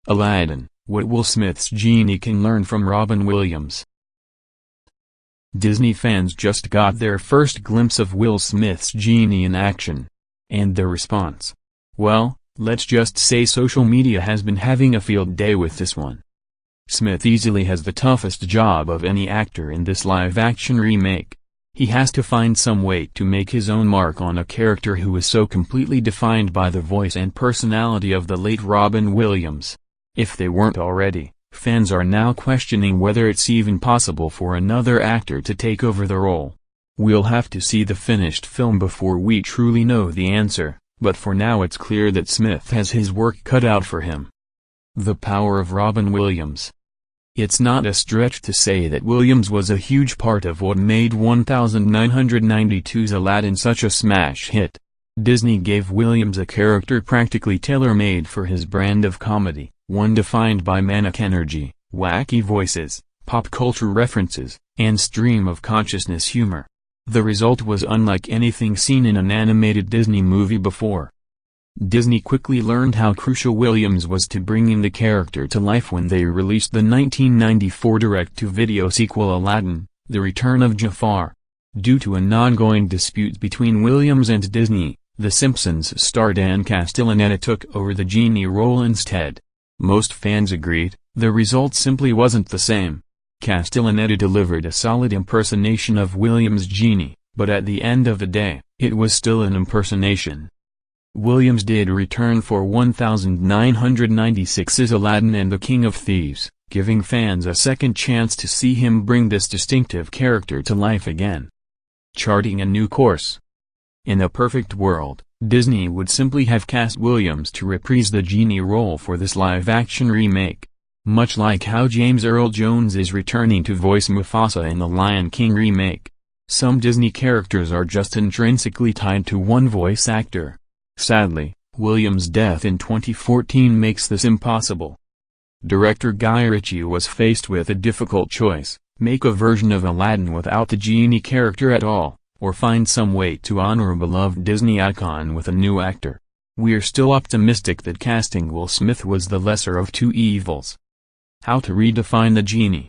Aladdin, what Will Smith's genie can learn from Robin Williams. Disney fans just got their first glimpse of Will Smith's genie in action. And their response? Well, let's just say social media has been having a field day with this one. Smith easily has the toughest job of any actor in this live-action remake. He has to find some way to make his own mark on a character who is so completely defined by the voice and personality of the late Robin Williams. If they weren't already, fans are now questioning whether it's even possible for another actor to take over the role. We'll have to see the finished film before we truly know the answer, but for now it's clear that Smith has his work cut out for him. The power of Robin Williams. It's not a stretch to say that Williams was a huge part of what made 1992's Aladdin such a smash hit. Disney gave Williams a character practically tailor-made for his brand of comedy, one defined by manic energy, wacky voices, pop culture references, and stream-of-consciousness humor. The result was unlike anything seen in an animated Disney movie before. Disney quickly learned how crucial Williams was to bringing the character to life when they released the 1994 direct-to-video sequel Aladdin, The Return of Jafar. Due to an ongoing dispute between Williams and Disney, The Simpsons star Dan Castellaneta took over the genie role instead. Most fans agreed, the result simply wasn't the same. Castellaneta delivered a solid impersonation of Williams' genie, but at the end of the day, it was still an impersonation. Williams did return for 1996's Aladdin and the King of Thieves, giving fans a second chance to see him bring this distinctive character to life again. Charting a new course. In a perfect world, Disney would simply have cast Williams to reprise the genie role for this live-action remake. Much like how James Earl Jones is returning to voice Mufasa in the Lion King remake. Some Disney characters are just intrinsically tied to one voice actor. Sadly, Williams' death in 2014 makes this impossible. Director Guy Ritchie was faced with a difficult choice: make a version of Aladdin without the genie character at all, or find some way to honor a beloved Disney icon with a new actor. We're still optimistic that casting Will Smith was the lesser of two evils. How to redefine the genie.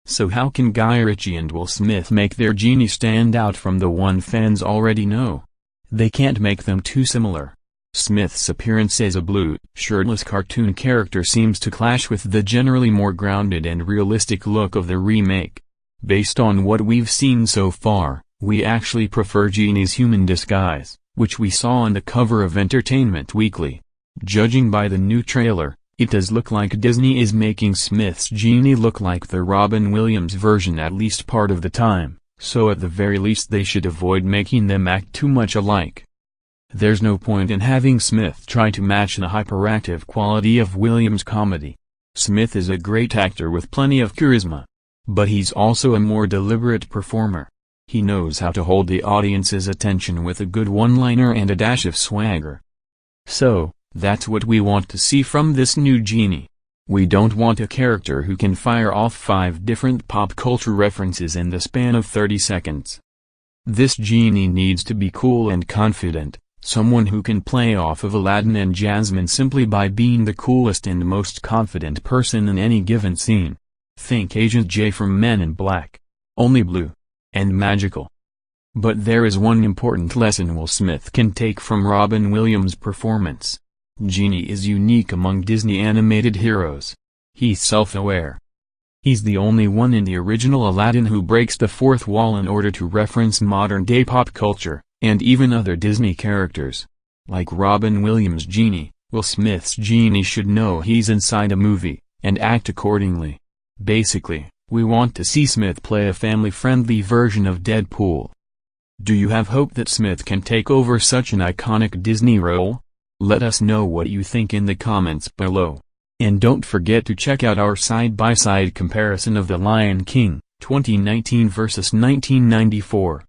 So how can Guy Ritchie and Will Smith make their genie stand out from the one fans already know? They can't make them too similar. Smith's appearance as a blue, shirtless cartoon character seems to clash with the generally more grounded and realistic look of the remake. Based on what we've seen so far, we actually prefer Genie's human disguise, which we saw on the cover of Entertainment Weekly. Judging by the new trailer, it does look like Disney is making Smith's genie look like the Robin Williams version at least part of the time, so at the very least they should avoid making them act too much alike. There's no point in having Smith try to match the hyperactive quality of Williams' comedy. Smith is a great actor with plenty of charisma. But he's also a more deliberate performer. He knows how to hold the audience's attention with a good one-liner and a dash of swagger. So, that's what we want to see from this new genie. We don't want a character who can fire off 5 different pop culture references in the span of 30 seconds. This genie needs to be cool and confident, someone who can play off of Aladdin and Jasmine simply by being the coolest and most confident person in any given scene. Think Agent J from Men in Black. Only blue. And magical. But there is one important lesson Will Smith can take from Robin Williams' performance. Genie is unique among Disney animated heroes. He's self-aware. He's the only one in the original Aladdin who breaks the fourth wall in order to reference modern-day pop culture, and even other Disney characters. Like Robin Williams' genie, Will Smith's genie should know he's inside a movie, and act accordingly. Basically, we want to see Smith play a family-friendly version of Deadpool. Do you have hope that Smith can take over such an iconic Disney role? Let us know what you think in the comments below. And don't forget to check out our side-by-side comparison of The Lion King, 2019 versus 1994.